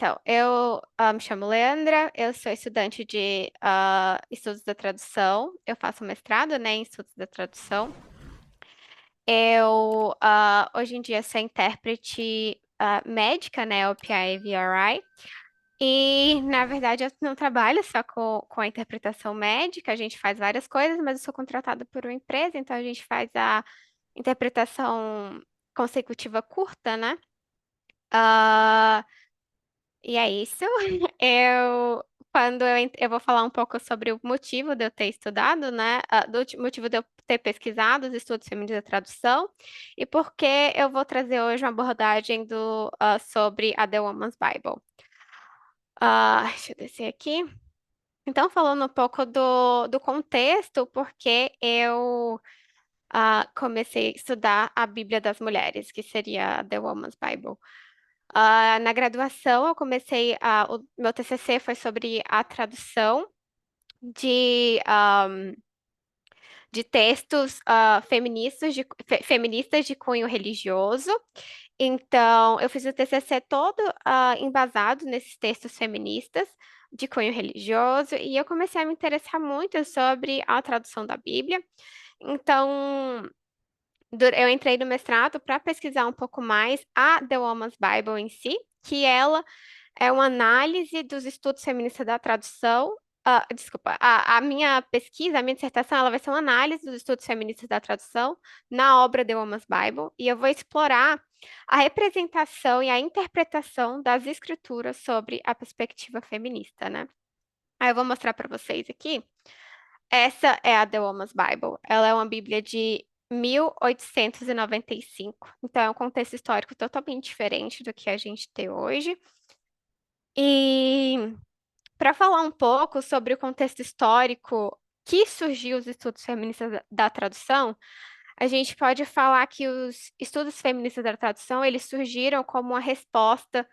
Então, eu me chamo Leandra, eu sou estudante de estudos da tradução, eu faço mestrado, né, em estudos da tradução. Eu, hoje em dia, sou intérprete médica, né, OPI e VRI, e, na verdade, eu não trabalho só com a interpretação médica, a gente faz várias coisas, mas eu sou contratada por uma empresa, então a gente faz a interpretação consecutiva curta, né? Ah, e é isso. Eu vou falar um pouco sobre o motivo de eu ter estudado, né? Motivo de eu ter pesquisado os estudos femininos da tradução e por que eu vou trazer hoje uma abordagem sobre a The Woman's Bible. Deixa eu descer aqui. Então, falando um pouco do contexto, porque eu comecei a estudar a Bíblia das Mulheres, que seria a The Woman's Bible. Na graduação, o meu TCC foi sobre a tradução de, de textos feministas de cunho religioso. Então, eu fiz o TCC todo embasado nesses textos feministas de cunho religioso e eu comecei a me interessar muito sobre a tradução da Bíblia. Então, eu entrei no mestrado para pesquisar um pouco mais a The Woman's Bible em si, que ela é uma análise dos estudos feministas da tradução. Desculpa, a minha pesquisa, a minha dissertação, ela vai ser uma análise dos estudos feministas da tradução na obra The Woman's Bible, e eu vou explorar a representação e a interpretação das escrituras sobre a perspectiva feminista, né? Aí eu vou mostrar para vocês aqui. Essa é a The Woman's Bible. Ela é uma Bíblia de 1895. Então, é um contexto histórico totalmente diferente do que a gente tem hoje. E para falar um pouco sobre o contexto histórico que surgiu os estudos feministas da tradução, a gente pode falar que os estudos feministas da tradução, eles surgiram como uma resposta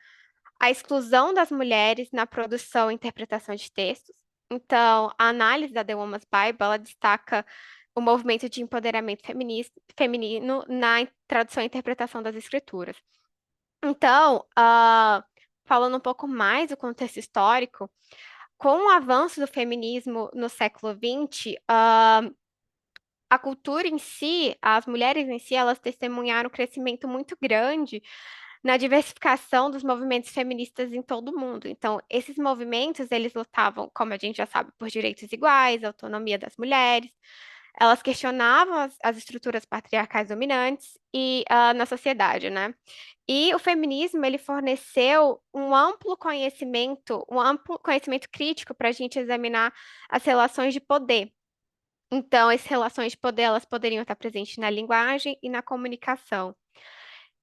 à exclusão das mulheres na produção e interpretação de textos. Então, a análise da The Woman's Bible, ela destaca o movimento de empoderamento feminino na tradução e interpretação das escrituras. Então, falando um pouco mais do contexto histórico, com o avanço do feminismo no século XX, a cultura em si, as mulheres em si, elas testemunharam um crescimento muito grande na diversificação dos movimentos feministas em todo o mundo. Então, esses movimentos, eles lutavam, como a gente já sabe, por direitos iguais, autonomia das mulheres. Elas questionavam as estruturas patriarcais dominantes na sociedade, né? E o feminismo, ele forneceu um amplo conhecimento crítico para a gente examinar as relações de poder. Então, essas relações de poder, elas poderiam estar presentes na linguagem e na comunicação.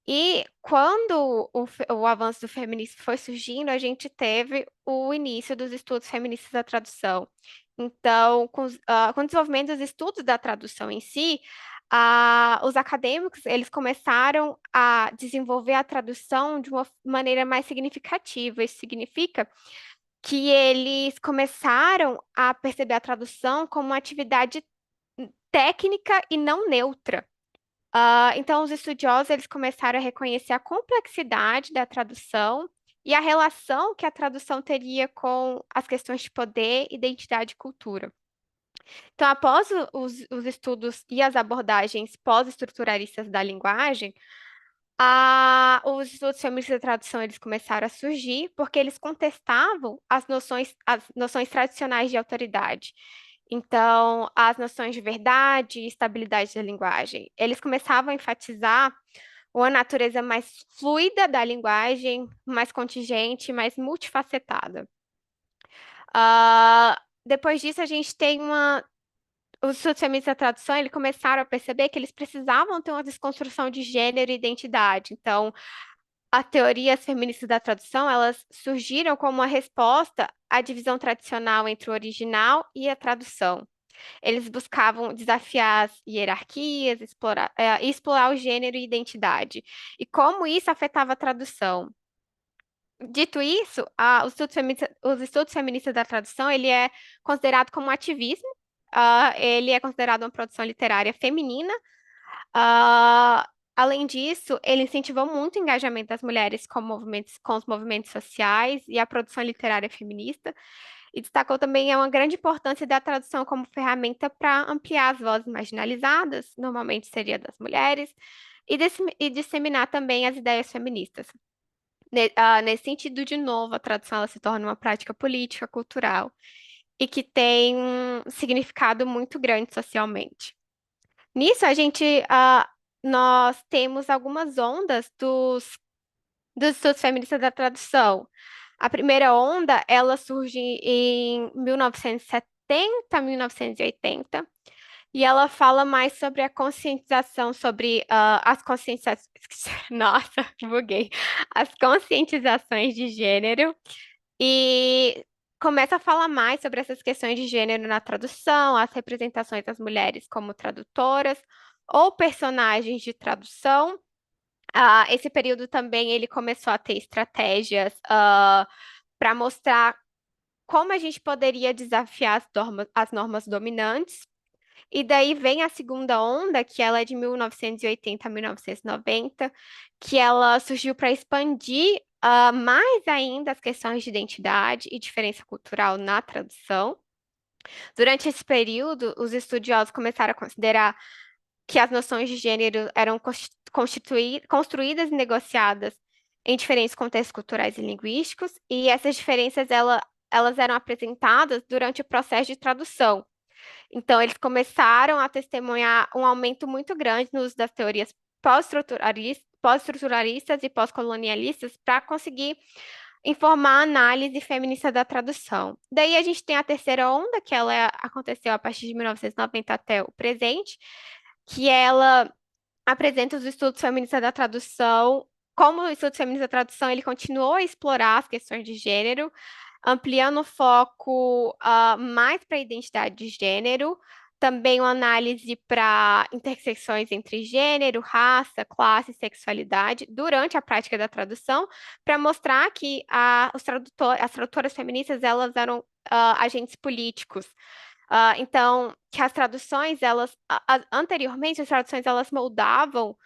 E quando o avanço do feminismo foi surgindo, a gente teve o início dos estudos feministas da tradução. Então, com o desenvolvimento dos estudos da tradução em si, os acadêmicos, eles começaram a desenvolver a tradução de uma maneira mais significativa. Isso significa que eles começaram a perceber a tradução como uma atividade técnica e não neutra. Então, os estudiosos eles começaram a reconhecer a complexidade da tradução e a relação que a tradução teria com as questões de poder, identidade e cultura. Então, após os estudos e as abordagens pós-estruturalistas da linguagem, os estudos feministas da tradução eles começaram a surgir porque eles contestavam as noções tradicionais de autoridade. Então, as noções de verdade e estabilidade da linguagem. Eles começavam a enfatizar uma natureza mais fluida da linguagem, mais contingente, mais multifacetada. Depois disso, a gente tem os estudos feministas da tradução, eles começaram a perceber que eles precisavam ter uma desconstrução de gênero e identidade. Então, as teorias feministas da tradução, elas surgiram como uma resposta à divisão tradicional entre o original e a tradução. Eles buscavam desafiar as hierarquias, explorar o gênero e identidade. E como isso afetava a tradução. Dito isso, os estudos feministas da tradução, ele é considerado como um ativismo, ele é considerado uma produção literária feminina, Além disso, ele incentivou muito o engajamento das mulheres com os movimentos sociais e a produção literária feminista, e destacou também uma grande importância da tradução como ferramenta para ampliar as vozes marginalizadas, normalmente seria das mulheres, e disseminar também as ideias feministas. Nesse sentido, de novo, a tradução ela se torna uma prática política, cultural, e que tem um significado muito grande socialmente. Nisso, nós temos algumas ondas dos estudos feministas da tradução. A primeira onda, ela surge em 1970, 1980, e ela fala mais sobre a conscientização sobre as conscientizações. Nossa, buguei. As conscientizações de gênero e começa a falar mais sobre essas questões de gênero na tradução, as representações das mulheres como tradutoras ou personagens de tradução. Esse período também ele começou a ter estratégias para mostrar como a gente poderia desafiar as normas dominantes. E daí vem a segunda onda, que ela é de 1980 a 1990, que ela surgiu para expandir mais ainda as questões de identidade e diferença cultural na tradução. Durante esse período, os estudiosos começaram a considerar que as noções de gênero eram construídas e negociadas em diferentes contextos culturais e linguísticos, e essas diferenças elas eram apresentadas durante o processo de tradução. Então, eles começaram a testemunhar um aumento muito grande no uso das teorias pós-estruturalistas e pós-colonialistas para conseguir informar a análise feminista da tradução. Daí a gente tem a terceira onda, que aconteceu a partir de 1990 até o presente, que ela apresenta os estudos feministas da tradução. Como o estudo feminista da tradução, ele continuou a explorar as questões de gênero, ampliando o foco mais para a identidade de gênero, também uma análise para intersecções entre gênero, raça, classe e sexualidade durante a prática da tradução, para mostrar que as tradutoras feministas elas eram agentes políticos. Então, que as traduções, anteriormente, as traduções, elas moldavam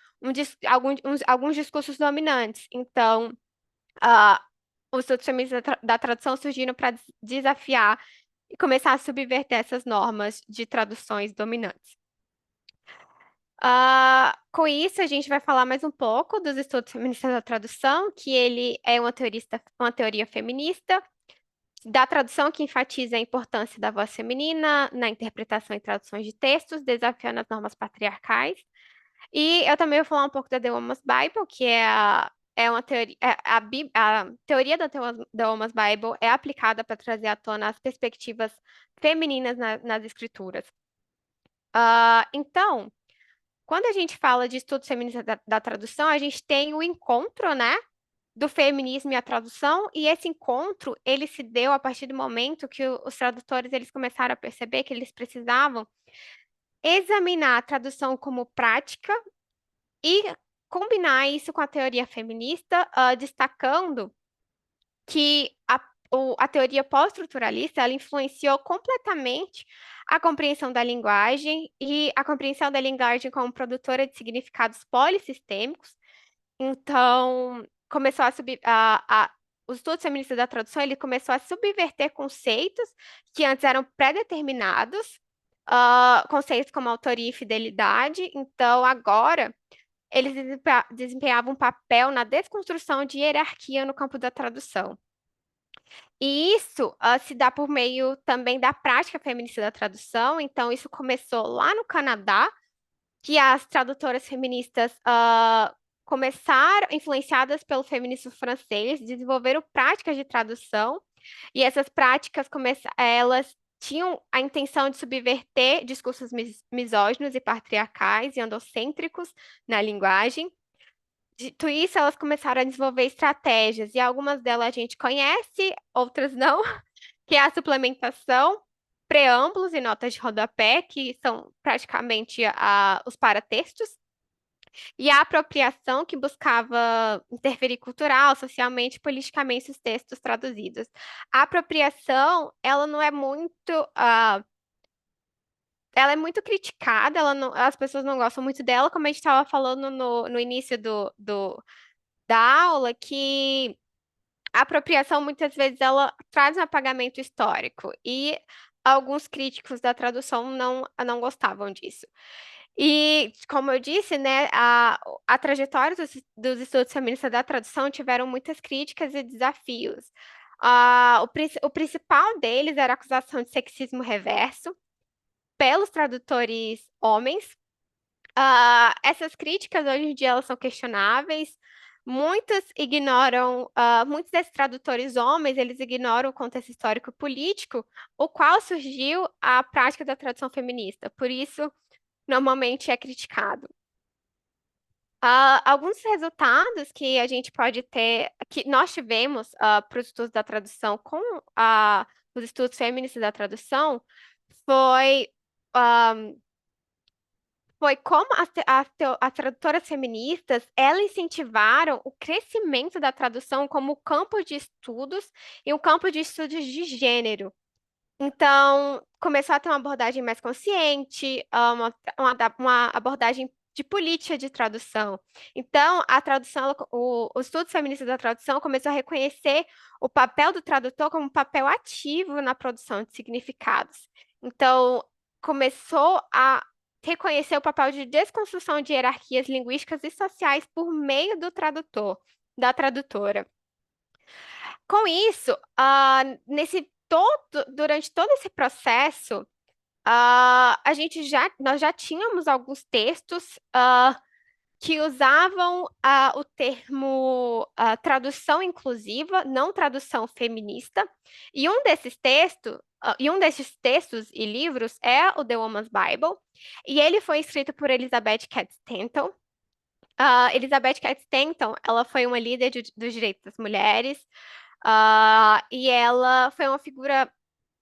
alguns discursos dominantes. Então, ah, os estudos feministas da tradução surgiram para desafiar e começar a subverter essas normas de traduções dominantes. Com isso, a gente vai falar mais um pouco dos estudos feministas da tradução, que ele é uma teoria feminista da tradução que enfatiza a importância da voz feminina na interpretação e traduções de textos, desafiando as normas patriarcais. E eu também vou falar um pouco da The Woman's Bible, que é uma teoria, a teoria da The Woman's Bible é aplicada para trazer à tona as perspectivas femininas nas escrituras. Então, quando a gente fala de estudos feministas da tradução, a gente tem o encontro, né, do feminismo e a tradução, e esse encontro, ele se deu a partir do momento que os tradutores eles começaram a perceber que eles precisavam examinar a tradução como prática e combinar isso com a teoria feminista, destacando que a teoria pós-estruturalista ela influenciou completamente a compreensão da linguagem e a compreensão da linguagem como produtora de significados polissistêmicos. Então, começou a subir os estudos feministas da tradução, ele começou a subverter conceitos que antes eram pré-determinados, conceitos como autoria e fidelidade. Então, agora, eles desempenhavam um papel na desconstrução de hierarquia no campo da tradução. E isso, se dá por meio também da prática feminista da tradução. Então, isso começou lá no Canadá, que as tradutoras feministas começaram, influenciadas pelo feminismo francês, desenvolveram práticas de tradução, e essas práticas elas tinham a intenção de subverter discursos misóginos e patriarcais e androcêntricos na linguagem. Dito isso, elas começaram a desenvolver estratégias, e algumas delas a gente conhece, outras não, que é a suplementação, preâmbulos e notas de rodapé, que são praticamente os paratextos, e a apropriação, que buscava interferir cultural, socialmente, politicamente os textos traduzidos. A apropriação, ela não é muito ela é muito criticada, as pessoas não gostam muito dela, como a gente estava falando no início da aula, que a apropriação muitas vezes ela traz um apagamento histórico e alguns críticos da tradução não gostavam disso. E, como eu disse, né, a trajetória dos estudos feministas da tradução tiveram muitas críticas e desafios. O principal deles era a acusação de sexismo reverso pelos tradutores homens. Essas críticas hoje em dia elas são questionáveis. Muitos desses tradutores homens, eles ignoram o contexto histórico e político, o qual surgiu a prática da tradução feminista. Por isso, normalmente é criticado. Alguns resultados que a gente pode ter, que nós tivemos para os estudos da tradução com os estudos feministas da tradução, foi ah, foi como as tradutoras feministas, elas incentivaram o crescimento da tradução como campo de estudos e um campo de estudos de gênero. Então, começou a ter uma abordagem mais consciente, uma abordagem de política de tradução. Então, a tradução, o estudo feminista da tradução começou a reconhecer o papel do tradutor como um papel ativo na produção de significados. Então, começou a reconhecer o papel de desconstrução de hierarquias linguísticas e sociais por meio do tradutor, da tradutora. Com isso, durante todo esse processo, nós já tínhamos alguns textos, que usavam, o termo, tradução inclusiva, não tradução feminista, e um desses textos e livros é o The Woman's Bible, e ele foi escrito por Elizabeth Cady Stanton. Elizabeth Cady Stanton, ela foi uma líder dos direitos das mulheres, e ela foi uma figura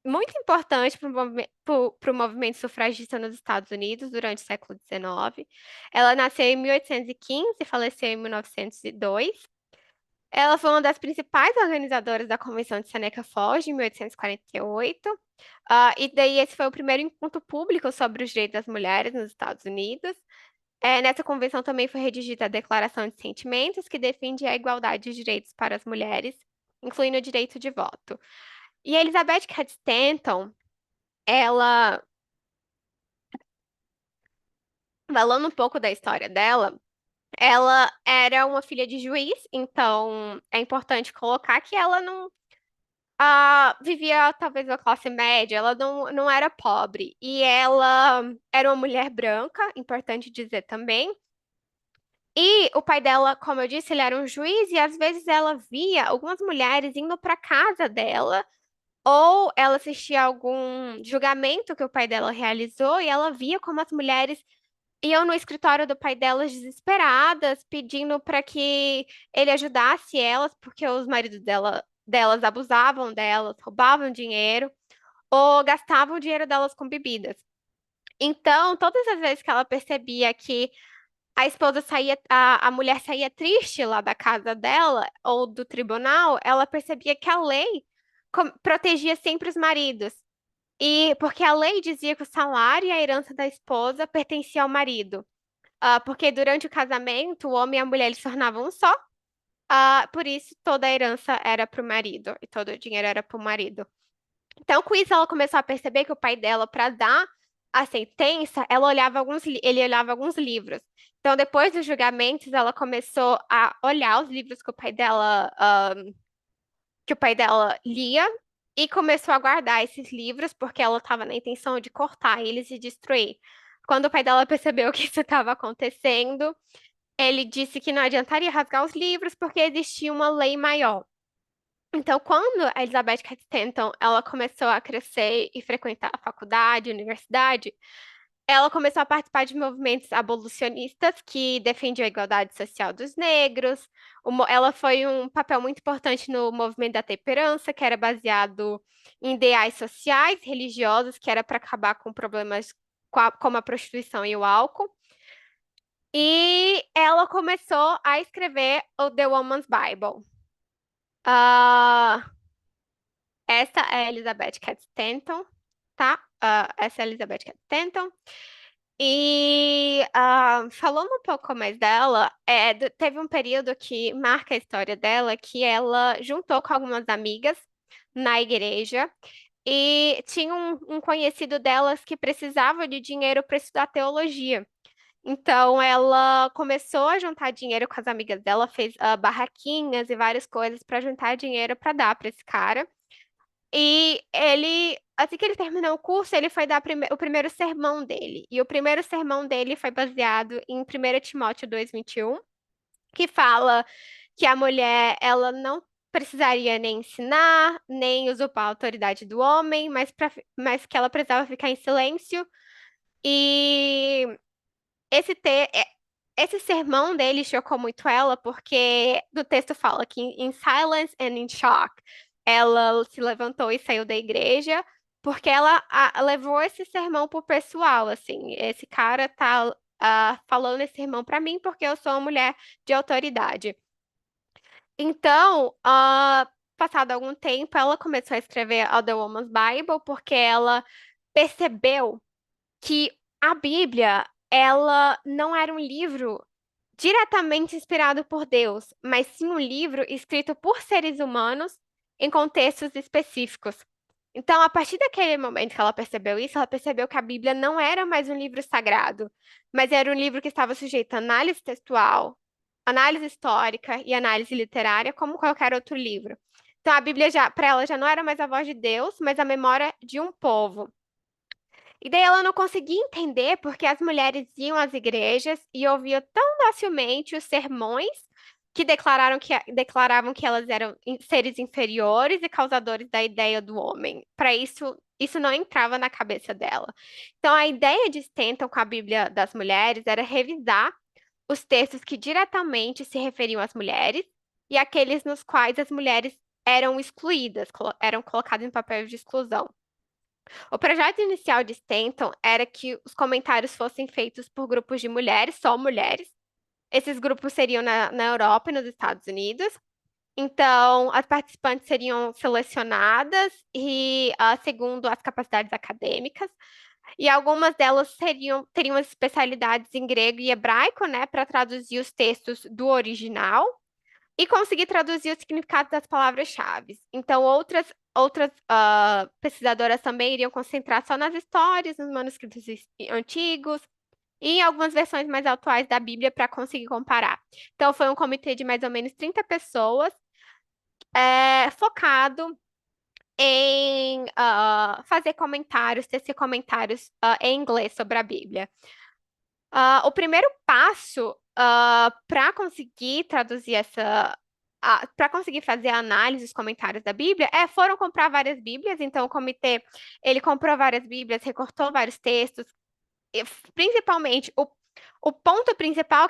muito importante para o movimento sufragista nos Estados Unidos durante o século XIX. Ela nasceu em 1815 e faleceu em 1902. Ela foi uma das principais organizadoras da Convenção de Seneca Falls, de 1848. E daí esse foi o primeiro encontro público sobre os direitos das mulheres nos Estados Unidos. Nessa convenção também foi redigida a Declaração de Sentimentos, que defende a igualdade de direitos para as mulheres, incluindo o direito de voto. E a Elizabeth Cady Stanton, ela, falando um pouco da história dela, ela era uma filha de juiz, então é importante colocar que ela não vivia talvez na classe média, ela não era pobre. E ela era uma mulher branca, importante dizer também. E o pai dela, como eu disse, ele era um juiz, e às vezes ela via algumas mulheres indo para casa dela, ou ela assistia a algum julgamento que o pai dela realizou, e ela via como as mulheres iam no escritório do pai delas desesperadas, pedindo para que ele ajudasse elas, porque os maridos delas abusavam delas, roubavam dinheiro ou gastavam o dinheiro delas com bebidas. Então, todas as vezes que ela percebia que a mulher saía triste lá da casa dela ou do tribunal, ela percebia que a lei protegia sempre os maridos. E porque a lei dizia que o salário e a herança da esposa pertencia ao marido. Porque durante o casamento, o homem e a mulher eles se tornavam um só. Por isso, toda a herança era para o marido e todo o dinheiro era para o marido. Então, com isso, ela começou a perceber que o pai dela, para dar a sentença, ele olhava alguns livros. Então, depois dos julgamentos, ela começou a olhar os livros que o pai dela lia e começou a guardar esses livros porque ela estava na intenção de cortar eles e destruir. Quando o pai dela percebeu que isso estava acontecendo, ele disse que não adiantaria rasgar os livros porque existia uma lei maior. Então, quando a Elizabeth Cady Stanton ela começou a crescer e frequentar a faculdade, a universidade, ela começou a participar de movimentos abolicionistas que defendiam a igualdade social dos negros. Ela foi um papel muito importante no movimento da temperança, que era baseado em ideais sociais, religiosos, que era para acabar com problemas como a prostituição e o álcool. E ela começou a escrever o The Woman's Bible. Ah, essa é a Elizabeth Cady Stanton. tá? Essa é a Elizabeth Stanton. E falando um pouco mais dela, teve um período que marca a história dela, que ela juntou com algumas amigas na igreja e tinha um conhecido delas que precisava de dinheiro para estudar teologia. Então, ela começou a juntar dinheiro com as amigas dela, fez barraquinhas e várias coisas para juntar dinheiro para dar para esse cara. E ele, assim que ele terminou o curso, ele foi dar o primeiro sermão dele. E o primeiro sermão dele foi baseado em 1 Timóteo 2:21, que fala que a mulher, ela não precisaria nem ensinar, nem usurpar a autoridade do homem, mas que ela precisava ficar em silêncio. E esse, te, é- esse sermão dele chocou muito ela, porque do texto fala que in silence and in shock, ela se levantou e saiu da igreja, porque ela levou esse sermão pro pessoal, assim, esse cara tá falando esse sermão pra mim porque eu sou uma mulher de autoridade. Então, passado algum tempo, ela começou a escrever a The Woman's Bible, porque ela percebeu que a Bíblia, ela não era um livro diretamente inspirado por Deus, mas sim um livro escrito por seres humanos em contextos específicos. Então, a partir daquele momento que ela percebeu isso, ela percebeu que a Bíblia não era mais um livro sagrado, mas era um livro que estava sujeito a análise textual, análise histórica e análise literária, como qualquer outro livro. Então, a Bíblia já, para ela, já não era mais a voz de Deus, mas a memória de um povo. E daí ela não conseguia entender porque as mulheres iam às igrejas e ouviam tão docilmente os sermões que declaravam que elas eram seres inferiores e causadores da ideia do homem. Para isso, isso não entrava na cabeça dela. Então, a ideia de Stanton com a Bíblia das mulheres era revisar os textos que diretamente se referiam às mulheres e aqueles nos quais as mulheres eram excluídas, eram colocadas em papel de exclusão. O projeto inicial de Stanton era que os comentários fossem feitos por grupos de mulheres, só mulheres. Esses grupos seriam na Europa e nos Estados Unidos. Então, as participantes seriam selecionadas e segundo as capacidades acadêmicas. E algumas delas teriam as especialidades em grego e hebraico, né, para traduzir os textos do original e conseguir traduzir o significado das palavras-chave. Então, outras pesquisadoras também iriam concentrar só nas histórias, nos manuscritos antigos e em algumas versões mais atuais da Bíblia para conseguir comparar. Então, foi um comitê de mais ou menos 30 pessoas, focado em fazer comentários, tecer comentários em inglês sobre a Bíblia. O primeiro passo para conseguir traduzir para conseguir fazer a análise, os comentários da Bíblia, foram comprar várias Bíblias. Então, o comitê, ele comprou várias Bíblias, recortou vários textos, principalmente o ponto principal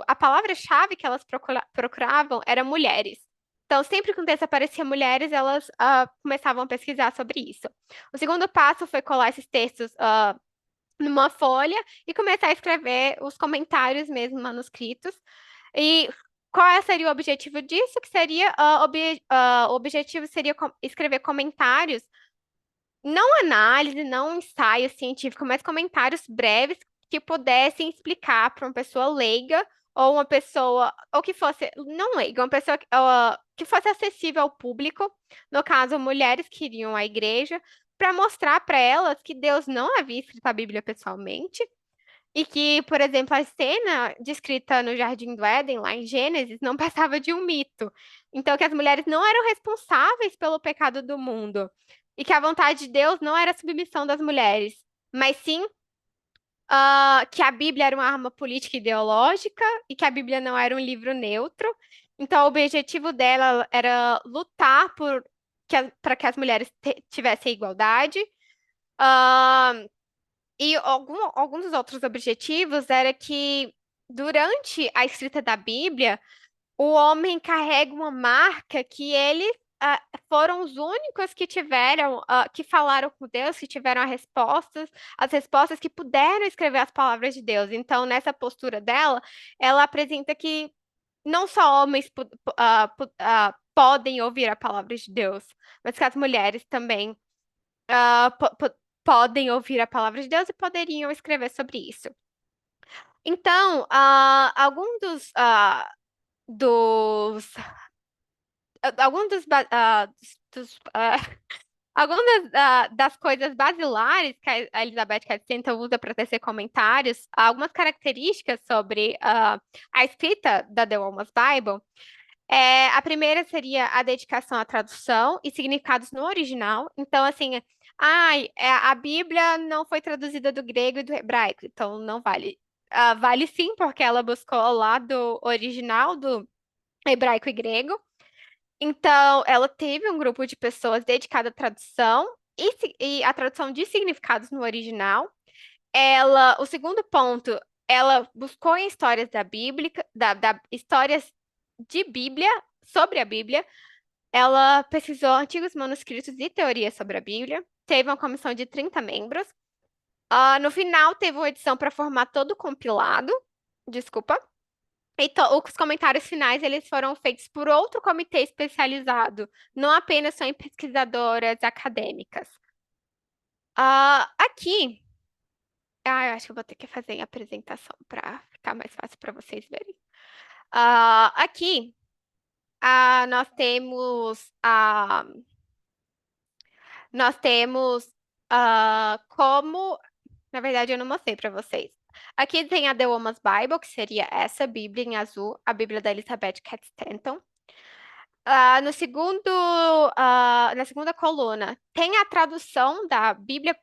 a palavra-chave que elas procuravam era mulheres. Então, sempre que um texto aparecia mulheres, elas começavam a pesquisar sobre isso. O segundo passo foi colar esses textos numa folha e começar a escrever os comentários mesmo manuscritos. E qual seria o objetivo disso? Que seria o objetivo seria escrever comentários, não análise, não ensaio científico, mas comentários breves que pudessem explicar para uma pessoa leiga ou uma pessoa, ou que fosse, não leiga, uma pessoa que fosse acessível ao público, no caso, mulheres que iriam à igreja, para mostrar para elas que Deus não havia escrito a Bíblia pessoalmente. E que, por exemplo, a cena descrita no Jardim do Éden, lá em Gênesis, não passava de um mito. Então, que as mulheres não eram responsáveis pelo pecado do mundo. E que a vontade de Deus não era a submissão das mulheres, mas sim que a Bíblia era uma arma política e ideológica e que a Bíblia não era um livro neutro. Então, o objetivo dela era lutar para que as mulheres tivessem igualdade. Ah, e alguns dos outros objetivos era que, durante a escrita da Bíblia, o homem carrega uma marca que eles foram os únicos que tiveram, que falaram com Deus, que tiveram as respostas que puderam escrever as palavras de Deus. Então, nessa postura dela, ela apresenta que não só homens podem ouvir a palavra de Deus, mas que as mulheres também podem ouvir a palavra de Deus e poderiam escrever sobre isso. Então, algum dos, algum algumas das coisas basilares que a Elizabeth Castenta usa para tecer comentários, algumas características sobre a escrita da The Woman's Bible. A primeira seria a dedicação à tradução e significados no original. Então, assim, a Bíblia não foi traduzida do grego e do hebraico, então não vale. Vale sim, porque ela buscou lá do original do hebraico e grego. Então, ela teve um grupo de pessoas dedicado à tradução e à tradução de significados no original. O segundo ponto, ela buscou em histórias da Bíblia, histórias de Bíblia, sobre a Bíblia. Ela pesquisou antigos manuscritos e teorias sobre a Bíblia. Teve uma comissão de 30 membros. No final, teve uma edição para formar todo o compilado. Desculpa. Os comentários finais eles foram feitos por outro comitê especializado, não apenas só em pesquisadoras acadêmicas. Aqui, eu acho que eu vou ter que fazer a apresentação para ficar mais fácil para vocês verem. Aqui, nós temos como, na verdade, eu não mostrei para vocês. Aqui tem a The Woman's Bible, que seria essa Bíblia em azul, a Bíblia da Elizabeth Cady Stanton. Na segunda coluna, tem a tradução da Bíblia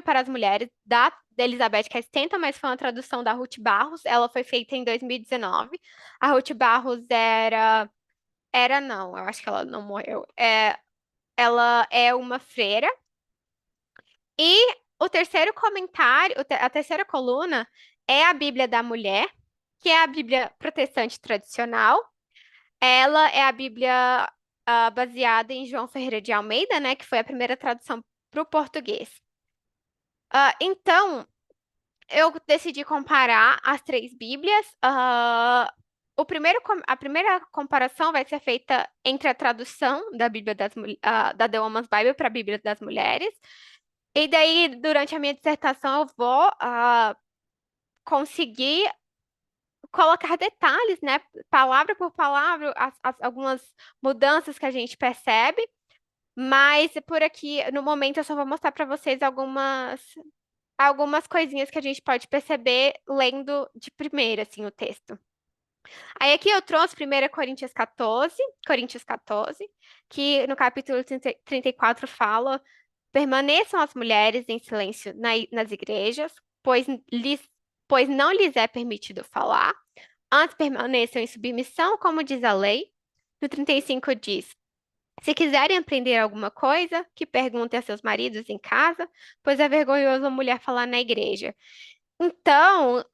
para as mulheres, da Elizabeth Cady Stanton, mas foi uma tradução da Ruth Barros. Ela foi feita em 2019. A Ruth Barros não, eu acho que ela não morreu. Ela é uma freira. E o terceiro comentário, a terceira coluna é a Bíblia da Mulher, que é a Bíblia protestante tradicional. Ela é a Bíblia baseada em João Ferreira de Almeida, né, que foi a primeira tradução para o português. Então, eu decidi comparar as três Bíblias. A primeira comparação vai ser feita entre a tradução da Bíblia da The Woman's Bible para a Bíblia das Mulheres. E daí, durante a minha dissertação, eu vou conseguir colocar detalhes, né, palavra por palavra, algumas mudanças que a gente percebe, mas por aqui, no momento, eu só vou mostrar para vocês algumas coisinhas que a gente pode perceber lendo de primeira, assim, o texto. Aí aqui eu trouxe 1 Coríntios 14, que no capítulo 34 fala: permaneçam as mulheres em silêncio nas igrejas, pois não lhes é permitido falar. Antes permaneçam em submissão, como diz a lei. No 35 diz: se quiserem aprender alguma coisa, que perguntem a seus maridos em casa, pois é vergonhoso a mulher falar na igreja. Então,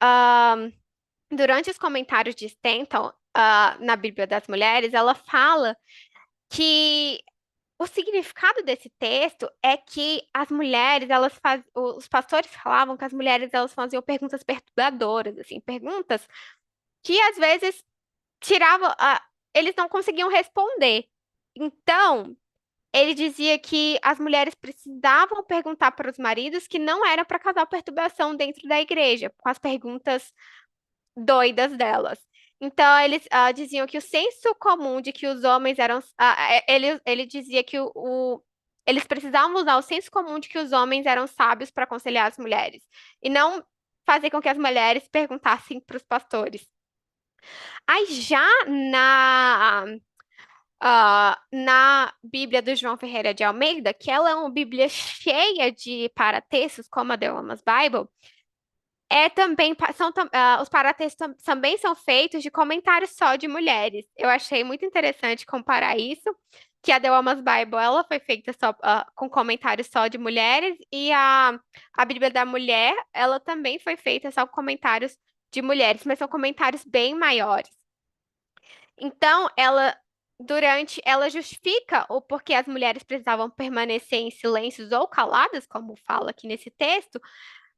durante os comentários de Stanton, na Bíblia das Mulheres, ela fala que o significado desse texto é que as mulheres, os pastores falavam que as mulheres elas faziam perguntas perturbadoras, assim, perguntas que às vezes tiravam, eles não conseguiam responder. Então, ele dizia que as mulheres precisavam perguntar para os maridos que não era para causar perturbação dentro da igreja, com as perguntas doidas delas. Então, eles diziam que o senso comum de que os homens eram. Ele dizia que eles precisavam usar o senso comum de que os homens eram sábios para aconselhar as mulheres, e não fazer com que as mulheres perguntassem para os pastores. Aí já na Bíblia do João Ferreira de Almeida, que ela é uma Bíblia cheia de paratextos, como a The Woman's Bible, os paratextos também são feitos de comentários só de mulheres. Eu achei muito interessante comparar isso, que a The Woman's Bible ela foi feita só com comentários só de mulheres e a Bíblia da Mulher ela também foi feita só com comentários de mulheres, mas são comentários bem maiores. Então, ela justifica o porquê as mulheres precisavam permanecer em silêncios ou caladas, como fala aqui nesse texto,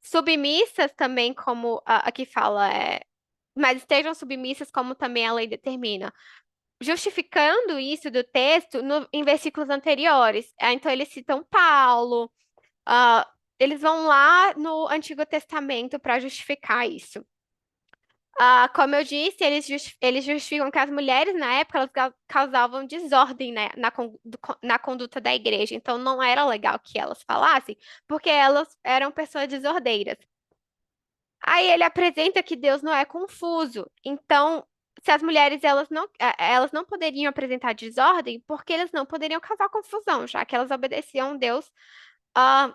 submissas também, como aqui fala, mas estejam submissas como também a lei determina. justificando isso do texto em versículos anteriores. Então, eles citam Paulo, ah, eles vão lá no Antigo Testamento para justificar isso. Como eu disse, eles justificam que as mulheres, na época, elas causavam desordem, né, na conduta da igreja. Então, não era legal que elas falassem, porque elas eram pessoas desordeiras. Aí ele apresenta que Deus não é confuso. Então, se as mulheres elas não poderiam apresentar desordem, porque elas não poderiam causar confusão, já que elas obedeciam a um Deus ah,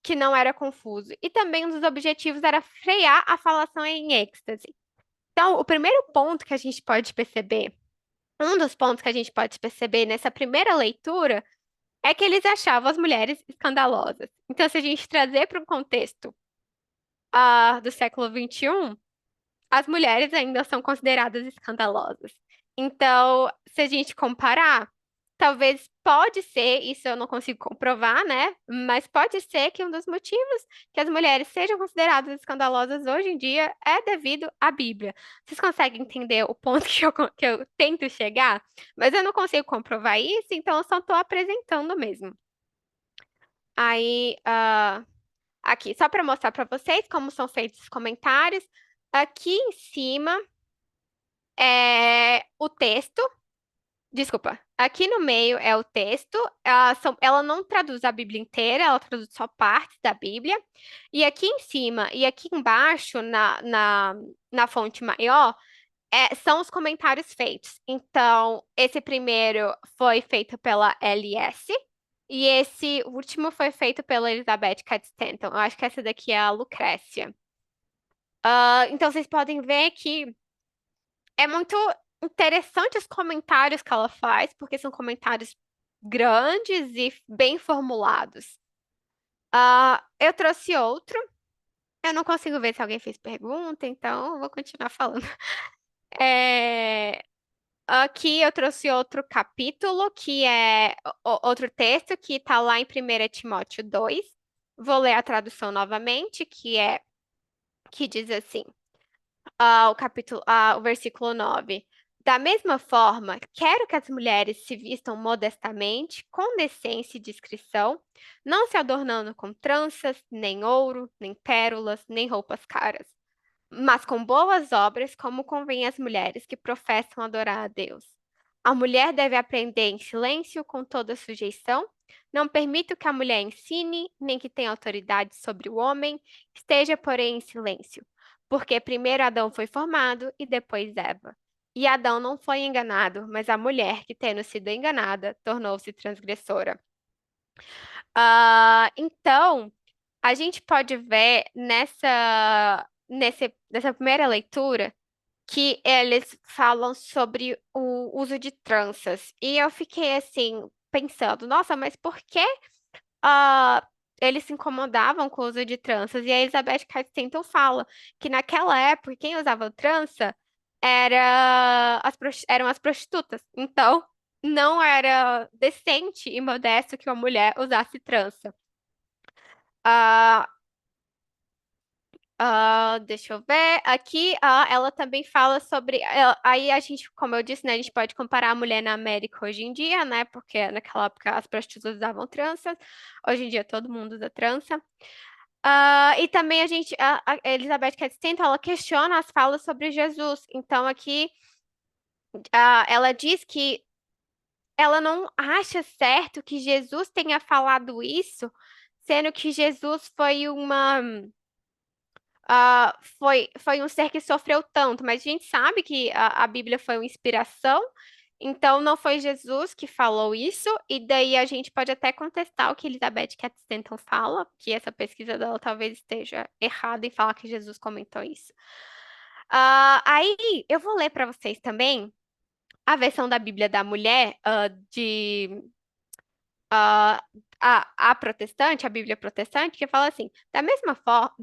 que não era confuso. E também um dos objetivos era frear a falação em êxtase. Então, o primeiro ponto que a gente pode perceber, um dos pontos que a gente pode perceber nessa primeira leitura, é que eles achavam as mulheres escandalosas. Então, se a gente trazer para um contexto do século XXI, as mulheres ainda são consideradas escandalosas. Então, se a gente comparar, talvez pode ser, isso eu não consigo comprovar, né? Mas pode ser que um dos motivos que as mulheres sejam consideradas escandalosas hoje em dia é devido à Bíblia. Vocês conseguem entender o ponto que eu tento chegar? Mas eu não consigo comprovar isso, então eu só estou apresentando mesmo. Aí, aqui, só para mostrar para vocês como são feitos os comentários. Aqui em cima é o texto. Desculpa. Aqui no meio é o texto. Ela não traduz a Bíblia inteira, ela traduz só partes da Bíblia. E aqui em cima e aqui embaixo, na fonte maior, são os comentários feitos. Então, esse primeiro foi feito pela LS. E esse último foi feito pela Elizabeth Cady Stanton. Eu acho que essa daqui é a Lucrécia. Então, vocês podem ver que é muito interessante os comentários que ela faz, porque são comentários grandes e bem formulados. Eu trouxe outro. Eu não consigo ver se alguém fez pergunta, então eu vou continuar falando. É, Aqui eu trouxe outro capítulo, que é outro texto, que está lá em 1 Timóteo 2. Vou ler a tradução novamente, que diz assim. O versículo 9. Da mesma forma, quero que as mulheres se vistam modestamente, com decência e discrição, não se adornando com tranças, nem ouro, nem pérolas, nem roupas caras, mas com boas obras, como convém às mulheres que professam adorar a Deus. A mulher deve aprender em silêncio, com toda sujeição. Não permito que a mulher ensine, nem que tenha autoridade sobre o homem, esteja, porém, em silêncio. Porque primeiro Adão foi formado e depois Eva. E Adão não foi enganado, mas a mulher, que tendo sido enganada, tornou-se transgressora. Então, a gente pode ver nessa primeira leitura que eles falam sobre o uso de tranças. E eu fiquei assim, pensando, nossa, mas por que ah, eles se incomodavam com o uso de tranças? E a Elizabeth Cady Stanton fala que naquela época quem usava trança eram as prostitutas. Então, não era decente e modesto que uma mulher usasse trança. Ah, deixa eu ver. Aqui, ela também fala sobre. Aí a gente, como eu disse, né, a gente pode comparar a mulher na América hoje em dia, né? Porque naquela época as prostitutas usavam tranças. Hoje em dia todo mundo usa trança. E também a Elizabeth Cady Stanton, ela questiona as falas sobre Jesus. Então aqui, ela diz que ela não acha certo que Jesus tenha falado isso, sendo que Jesus foi um ser que sofreu tanto, mas a gente sabe que a Bíblia foi uma inspiração, então não foi Jesus que falou isso, e daí a gente pode até contestar o que Elizabeth Cady Stanton fala, que essa pesquisa dela talvez esteja errada em falar que Jesus comentou isso. Aí eu vou ler para vocês também a versão da Bíblia da mulher, ah, a protestante, a Bíblia protestante, que fala assim: da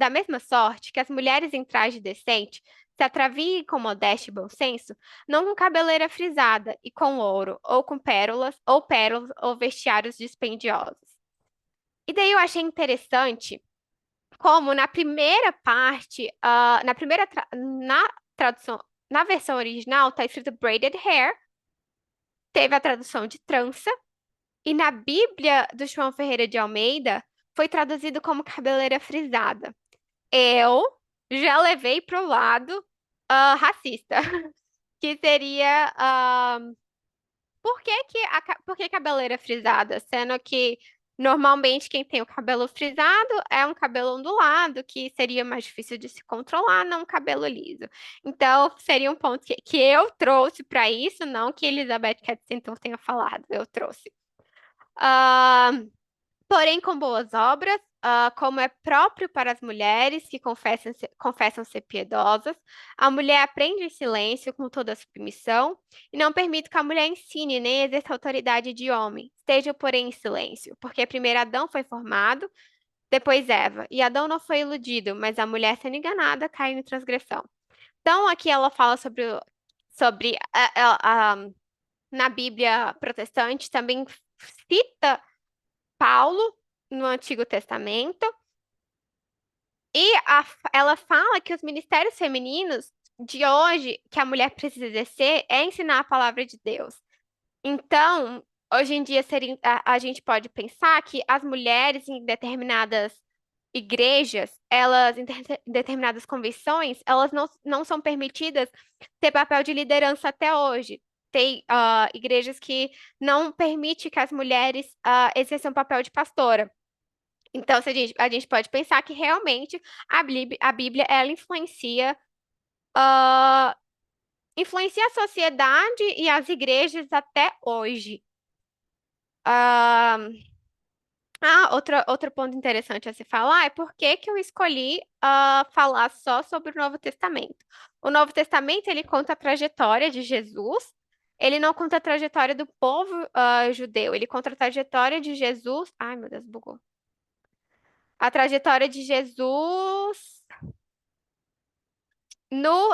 mesma sorte que as mulheres em traje decente se atraviem com modéstia e bom senso, não com cabeleira frisada e com ouro, ou com pérolas, ou vestiários dispendiosos. E daí eu achei interessante como na primeira parte, na tradução, na versão original, está escrito braided hair, teve a tradução de trança, e na Bíblia do João Ferreira de Almeida foi traduzido como cabeleira frisada. Eu já levei pro lado racista, que seria por que cabeleira frisada? Sendo que normalmente quem tem o cabelo frisado é um cabelo ondulado, que seria mais difícil de se controlar, não um cabelo liso. Então, seria um ponto que eu trouxe para isso, não que Elizabeth Kensington tenha falado, eu trouxe. Ah, Porém, com boas obras, como é próprio para as mulheres que confessam ser piedosas, a mulher aprende em silêncio com toda a submissão e não permite que a mulher ensine nem exerça autoridade de homem. Esteja, porém, em silêncio, porque primeiro Adão foi formado, depois Eva, e Adão não foi iludido, mas a mulher sendo enganada caiu em transgressão. Então, aqui ela fala sobre na Bíblia protestante também cita Paulo no Antigo Testamento ela fala que os ministérios femininos de hoje que a mulher precisa exercer é ensinar a palavra de Deus. Então, hoje em dia a gente pode pensar que as mulheres em determinadas igrejas, em determinadas convenções, elas não são permitidas ter papel de liderança até hoje. Tem igrejas que não permitem que as mulheres exerçam papel de pastora. Então, se a gente pode pensar que realmente a Bíblia ela ah, influencia a sociedade e as igrejas até hoje. Ah, outro ponto interessante a se falar é por que que eu escolhi falar só sobre o Novo Testamento. O Novo Testamento ele conta a trajetória de Jesus. Ele não conta a trajetória do povo judeu. Ele conta a trajetória de Jesus. Ai, meu Deus, bugou. A trajetória de Jesus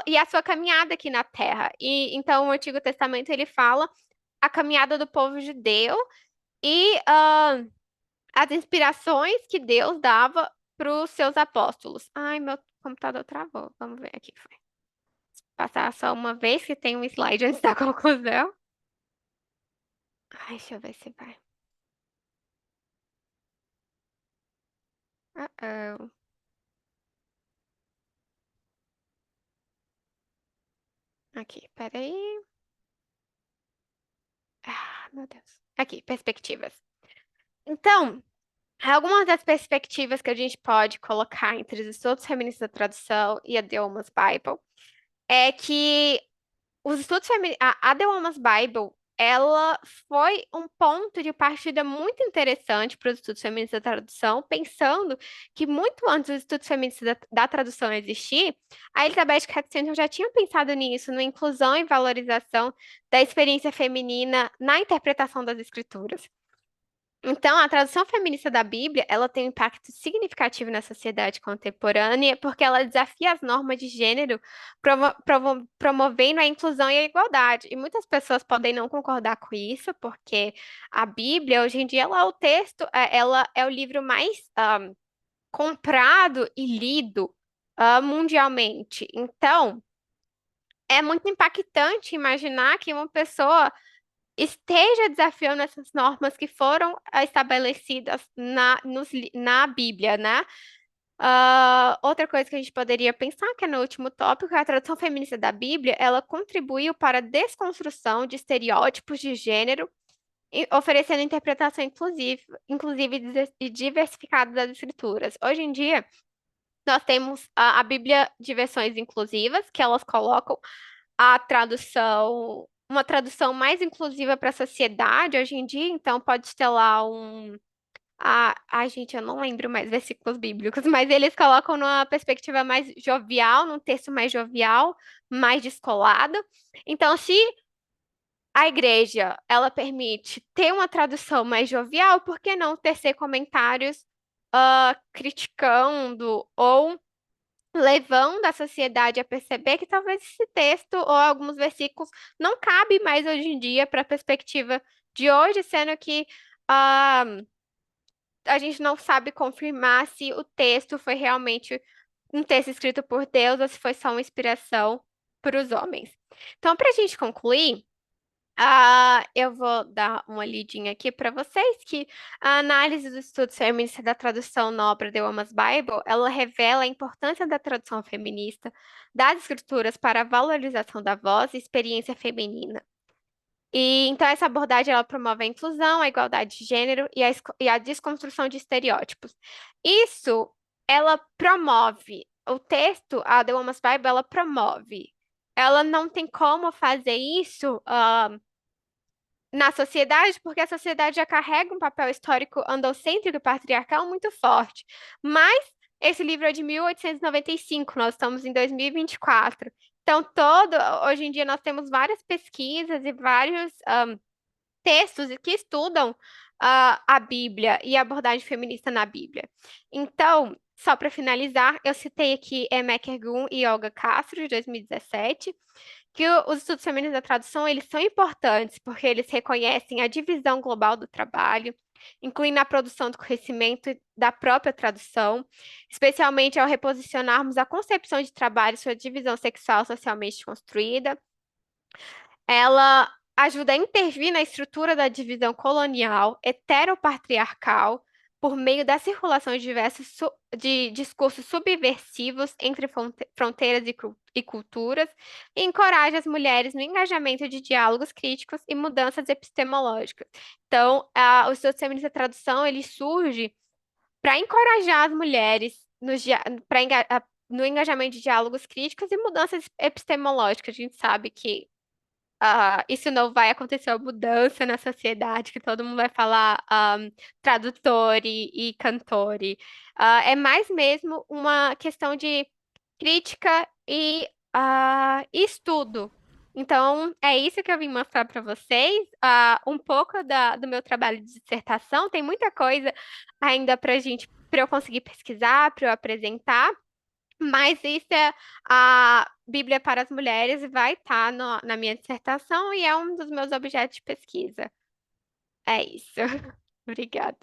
e a sua caminhada aqui na Terra. E então o Antigo Testamento ele fala a caminhada do povo judeu e as inspirações que Deus dava para os seus apóstolos. Ai, meu computador travou. Vamos ver aqui. Foi. Passar só uma vez que tem um slide antes da conclusão. Ai, deixa eu ver se vai. Uh-oh. Aqui, peraí. Meu Deus. Aqui, perspectivas. Então, algumas das perspectivas que a gente pode colocar entre os estudos feministas da tradução e a The Woman's Bible é que os estudos feministas, a The Woman's Bible, ela foi um ponto de partida muito interessante para os estudos feministas da tradução, pensando que muito antes dos estudos feministas da tradução existir, a Elizabeth Katzenton já tinha pensado nisso, na inclusão e valorização da experiência feminina na interpretação das escrituras. Então, a tradução feminista da Bíblia, ela tem um impacto significativo na sociedade contemporânea, porque ela desafia as normas de gênero, promovendo a inclusão e a igualdade. E muitas pessoas podem não concordar com isso, porque a Bíblia, hoje em dia, ela é o texto, ela é o livro mais comprado e lido mundialmente. Então, é muito impactante imaginar que uma pessoa esteja desafiando essas normas que foram estabelecidas na Bíblia, né? Outra coisa que a gente poderia pensar, que é no último tópico, é a tradução feminista da Bíblia, ela contribuiu para a desconstrução de estereótipos de gênero, oferecendo interpretação inclusive e diversificada das escrituras. Hoje em dia, nós temos a Bíblia de versões inclusivas, que elas colocam uma tradução mais inclusiva para a sociedade hoje em dia, então pode ter lá gente, eu não lembro mais versículos bíblicos, mas eles colocam numa perspectiva mais jovial, num texto mais jovial, mais descolado. Então, se a igreja, ela permite ter uma tradução mais jovial, por que não tecer comentários criticando ou levando a sociedade a perceber que talvez esse texto ou alguns versículos não cabe mais hoje em dia para a perspectiva de hoje, sendo que ah, a gente não sabe confirmar se o texto foi realmente um texto escrito por Deus ou se foi só uma inspiração para os homens. Então, para a gente concluir, Eu vou dar uma lidinha aqui para vocês que a análise dos estudos feministas da tradução na obra The Woman's Bible, ela revela a importância da tradução feminista das escrituras para a valorização da voz e experiência feminina. E então essa abordagem ela promove a inclusão, a igualdade de gênero e a desconstrução de estereótipos. Isso ela promove. O texto, a The Woman's Bible, ela promove. Ela não tem como fazer isso na sociedade, porque a sociedade já carrega um papel histórico androcêntrico e patriarcal muito forte. Mas esse livro é de 1895, nós estamos em 2024. Então, hoje em dia nós temos várias pesquisas e vários textos que estudam a Bíblia e a abordagem feminista na Bíblia. Então, só para finalizar, eu citei aqui Emma Kergun e Olga Castro, de 2017, que os estudos femininos da tradução, eles são importantes porque eles reconhecem a divisão global do trabalho, incluindo a produção do conhecimento da própria tradução, especialmente ao reposicionarmos a concepção de trabalho e sua divisão sexual socialmente construída. Ela ajuda a intervir na estrutura da divisão colonial, heteropatriarcal, por meio da circulação de diversos de discursos subversivos entre fronteiras e culturas, e encoraja as mulheres no engajamento de diálogos críticos e mudanças epistemológicas. Então, o estudo feminista da tradução, ele surge para encorajar as mulheres no engajamento de diálogos críticos e mudanças epistemológicas. A gente sabe que isso não vai acontecer uma mudança na sociedade, que todo mundo vai falar tradutor e cantor. É mais mesmo uma questão de crítica e estudo. Então, é isso que eu vim mostrar para vocês. Um pouco do meu trabalho de dissertação. Tem muita coisa ainda para eu conseguir pesquisar, para eu apresentar. Mas isso é a Bíblia para as Mulheres, vai estar na minha dissertação e é um dos meus objetos de pesquisa. É isso. Obrigada.